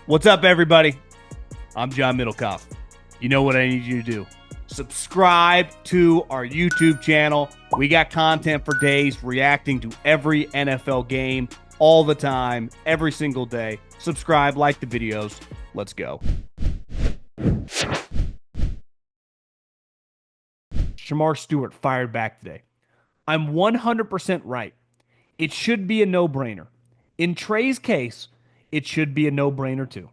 What's up, everybody? I'm John Middlekauff. You know what I need you to do. Subscribe to our YouTube channel. We got content for days reacting to every NFL game all the time, every single day. Subscribe, like the videos. Let's go. Shemar Stewart fired back today. I'm 100% right. It should be a no-brainer. In Trey's case, it should be a no-brainer too.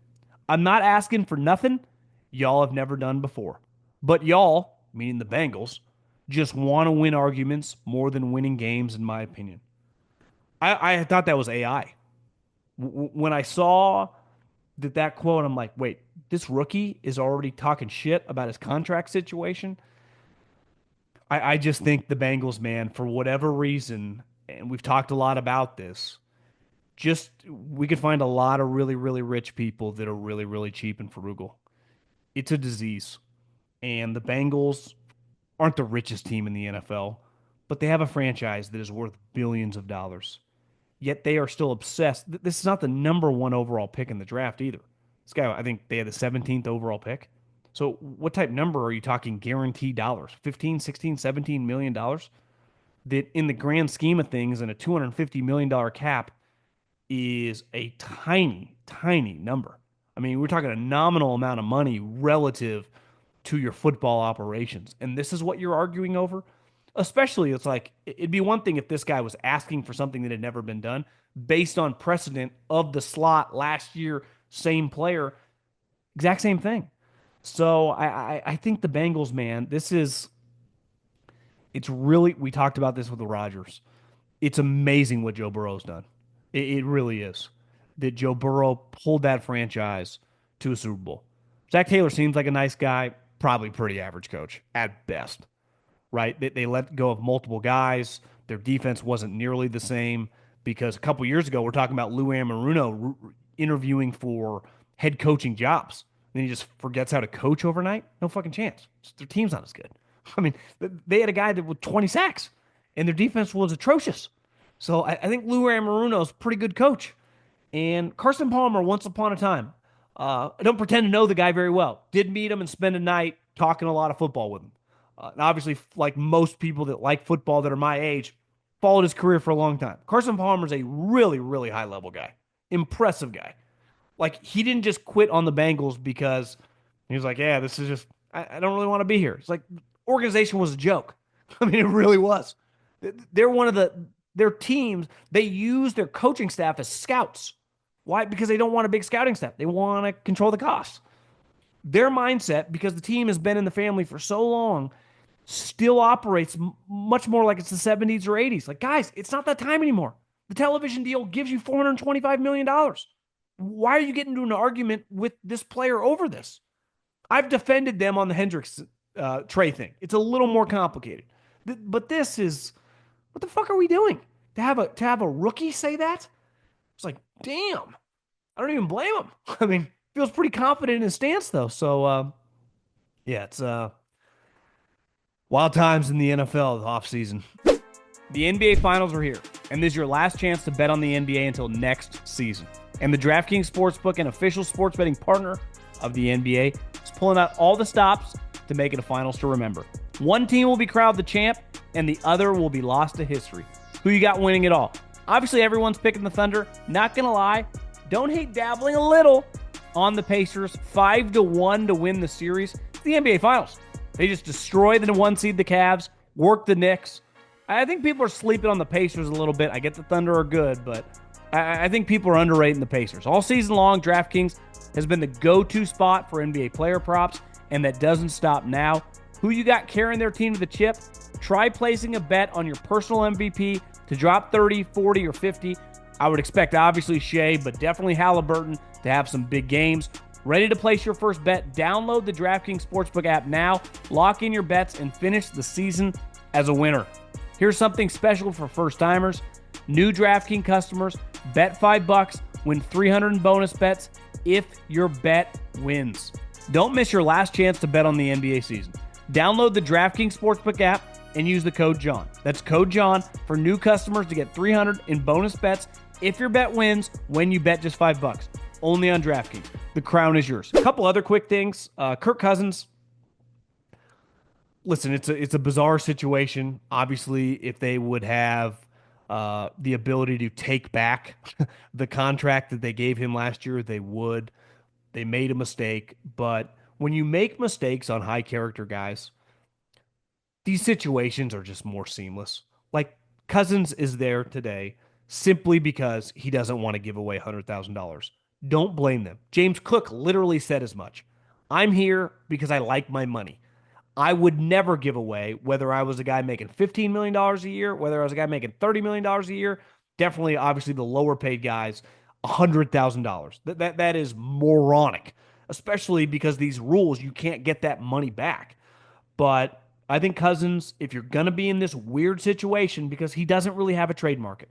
I'm not asking for nothing y'all have never done before. But y'all, meaning the Bengals, just want to win arguments more than winning games, in my opinion. I thought that was AI. When I saw that quote, I'm like, wait, this rookie is already talking shit about his contract situation? I just think the Bengals, man, for whatever reason, and we've talked a lot about this, we could find a lot of really, really rich people that are really, really cheap and frugal. It's a disease. And the Bengals aren't the richest team in the NFL, but they have a franchise that is worth billions of dollars. Yet they are still obsessed. This is not the number one overall pick in the draft either. This guy, I think they had the 17th overall pick. So what type number are you talking guaranteed dollars? 15, 16, 17 million dollars? That in the grand scheme of things and a $250 million cap is a tiny, tiny number. I mean, we're talking a nominal amount of money relative to your football operations. And this is what you're arguing over? Especially, it's like, it'd be one thing if this guy was asking for something that had never been done based on precedent of the slot last year, same player, exact same thing. So I think the Bengals, man, it's really, we talked about this with the Rodgers. It's amazing what Joe Burrow's done. It really is. That Joe Burrow pulled that franchise to a Super Bowl. Zach Taylor seems like a nice guy, probably pretty average coach at best, right? They let go of multiple guys. Their defense wasn't nearly the same because a couple years ago, we're talking about Lou Anarumo interviewing for head coaching jobs. Then he just forgets how to coach overnight? No fucking chance. Their team's not as good. I mean, they had a guy that with 20 sacks, and their defense was atrocious. So I think Lou Anarumo is a pretty good coach. And Carson Palmer, once upon a time, I don't pretend to know the guy very well. Did meet him and spend a night talking a lot of football with him. And obviously, like most people that like football that are my age, followed his career for a long time. Carson Palmer's a really, really high-level guy. Impressive guy. Like, he didn't just quit on the Bengals because he was like, yeah, this is just, I don't really want to be here. It's like, organization was a joke. I mean, it really was. They're one of their teams, they use their coaching staff as scouts. Why? Because they don't want a big scouting staff. They want to control the costs. Their mindset, because the team has been in the family for so long, still operates much more like it's the 70s or 80s. Like, guys, it's not that time anymore. The television deal gives you $425 million. Why are you getting into an argument with this player over this? I've defended them on the Hendricks Trey thing. It's a little more complicated. But this is, what the fuck are we doing? To have a rookie say that? It's like, damn. I don't even blame him. I mean, feels pretty confident in his stance, though. So, yeah, it's wild times in the NFL the offseason. The NBA Finals are here, and this is your last chance to bet on the NBA until next season. And the DraftKings Sportsbook, an official sports betting partner of the NBA, is pulling out all the stops to make it a finals to remember. One team will be crowned the champ, and the other will be lost to history. Who you got winning it all? Obviously, everyone's picking the Thunder. Not going to lie, don't hate dabbling a little on the Pacers. 5-1 to win the series. It's the NBA Finals. They just destroy the one seed, the Cavs, work the Knicks. I think people are sleeping on the Pacers a little bit. I get the Thunder are good, but I think people are underrating the Pacers. All season long, DraftKings has been the go-to spot for NBA player props, and that doesn't stop now. Who you got carrying their team to the chip? Try placing a bet on your personal MVP to drop 30, 40, or 50. I would expect, obviously, Shea, but definitely Halliburton to have some big games. Ready to place your first bet? Download the DraftKings Sportsbook app now. Lock in your bets and finish the season as a winner. Here's something special for first-timers. New DraftKings customers, bet $5, win $300 in bonus bets if your bet wins. Don't miss your last chance to bet on the NBA season. Download the DraftKings Sportsbook app and use the code JOHN. That's code JOHN for new customers to get $300 in bonus bets if your bet wins when you bet just $5. Only on DraftKings. The crown is yours. A couple other quick things. Kirk Cousins, listen, it's a bizarre situation. Obviously, if they would have the ability to take back the contract that they gave him last year, they would. They made a mistake, but when you make mistakes on high character guys, these situations are just more seamless. Like Cousins is there today simply because he doesn't want to give away $100,000. Don't blame them. James Cook literally said as much. I'm here because I like my money. I would never give away whether I was a guy making $15 million dollars a year, whether I was a guy making $30 million dollars a year. Definitely, obviously, the lower paid guys, $100,000. That is moronic, especially because these rules, you can't get that money back. But I think Cousins, if you're going to be in this weird situation, because he doesn't really have a trade market,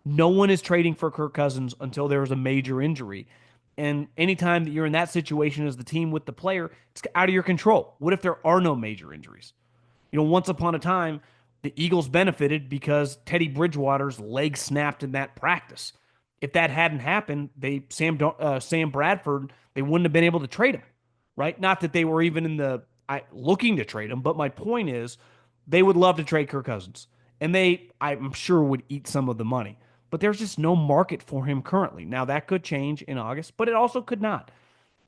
no one is trading for Kirk Cousins until there is a major injury. And anytime that you're in that situation as the team with the player, it's out of your control. What if there are no major injuries? Once upon a time, the Eagles benefited because Teddy Bridgewater's leg snapped in that practice. If that hadn't happened, Sam Bradford, they wouldn't have been able to trade him, right? Not that they were even in the looking to trade him, but my point is, they would love to trade Kirk Cousins, and I'm sure, would eat some of the money. But there's just no market for him currently. Now that could change in August, but it also could not.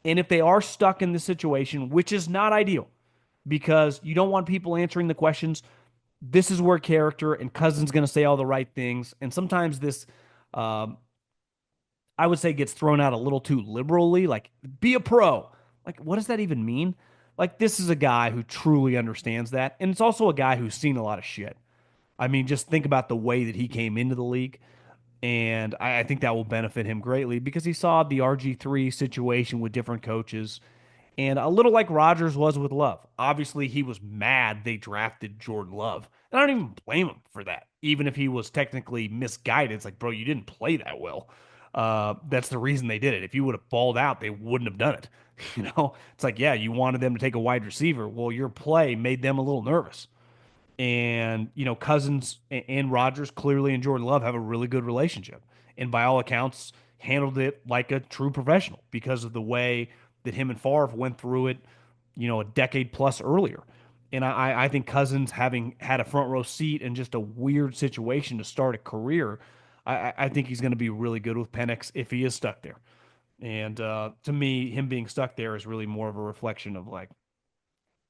And if they are stuck in this situation, which is not ideal, because you don't want people answering the questions. This is where character and Cousins going to say all the right things, and sometimes this, um, I would say, gets thrown out a little too liberally. Like, be a pro. Like, what does that even mean? Like, this is a guy who truly understands that, and it's also a guy who's seen a lot of shit. I mean, just think about the way that he came into the league. And I think that will benefit him greatly because he saw the RG3 situation with different coaches, and a little like Rodgers was with Love. Obviously, he was mad they drafted Jordan Love. And I don't even blame him for that. Even if he was technically misguided, it's like, bro, you didn't play that well. That's the reason they did it. If you would have balled out, they wouldn't have done it. It's like, yeah, you wanted them to take a wide receiver. Well, your play made them a little nervous. And, Cousins and Rodgers clearly and Jordan Love have a really good relationship. And by all accounts, handled it like a true professional because of the way that him and Favre went through it, a decade plus earlier. And I think Cousins, having had a front row seat in just a weird situation to start a career, I think he's going to be really good with Penix if he is stuck there. And to me, him being stuck there is really more of a reflection of like,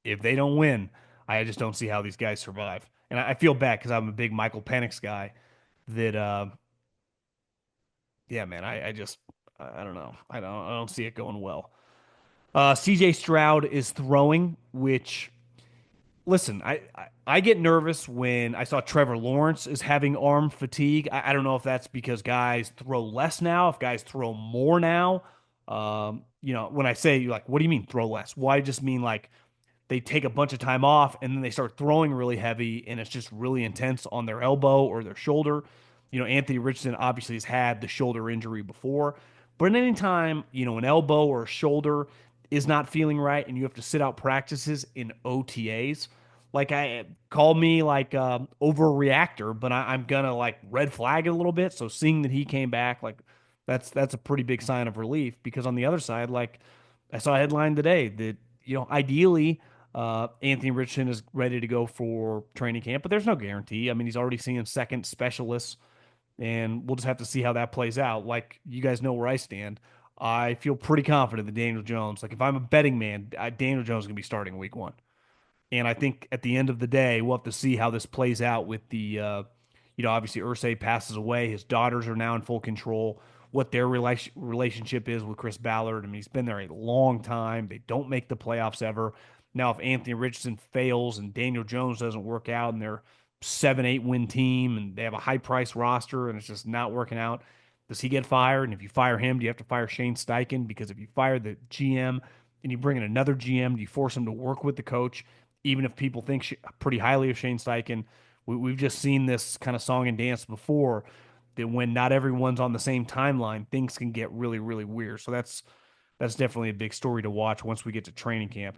if they don't win, I just don't see how these guys survive. And I feel bad because I'm a big Michael Penix guy. That, yeah, man, I don't know. I don't see it going well. C.J. Stroud is throwing, which, listen, I get nervous when I saw Trevor Lawrence is having arm fatigue. I don't know if that's because guys throw less now, if guys throw more now. When I say, like, what do you mean throw less? Well, I just mean like they take a bunch of time off and then they start throwing really heavy and it's just really intense on their elbow or their shoulder. Anthony Richardson obviously has had the shoulder injury before, but at any time, an elbow or a shoulder is not feeling right and you have to sit out practices in OTAs, like, I call me like overreactor, but I'm gonna like red flag it a little bit. So seeing that he came back, like, that's a pretty big sign of relief because on the other side, like, I saw a headline today that, ideally, Anthony Richardson is ready to go for training camp, but there's no guarantee. I mean, he's already seeing second specialists, and we'll just have to see how that plays out. Like, you guys know where I stand. I feel pretty confident that Daniel Jones, like, if I'm a betting man, Daniel Jones is going to be starting week one. And I think at the end of the day, we'll have to see how this plays out with obviously Ursay passes away. His daughters are now in full control. What their relationship is with Chris Ballard. I mean, he's been there a long time. They don't make the playoffs ever. Now, if Anthony Richardson fails and Daniel Jones doesn't work out and they're 7-8 win team and they have a high price roster and it's just not working out, does he get fired? And if you fire him, do you have to fire Shane Steichen? Because if you fire the GM and you bring in another GM, do you force him to work with the coach? Even if people think pretty highly of Shane Steichen, we've just seen this kind of song and dance before, that when not everyone's on the same timeline, things can get really, really weird. So that's definitely a big story to watch once we get to training camp.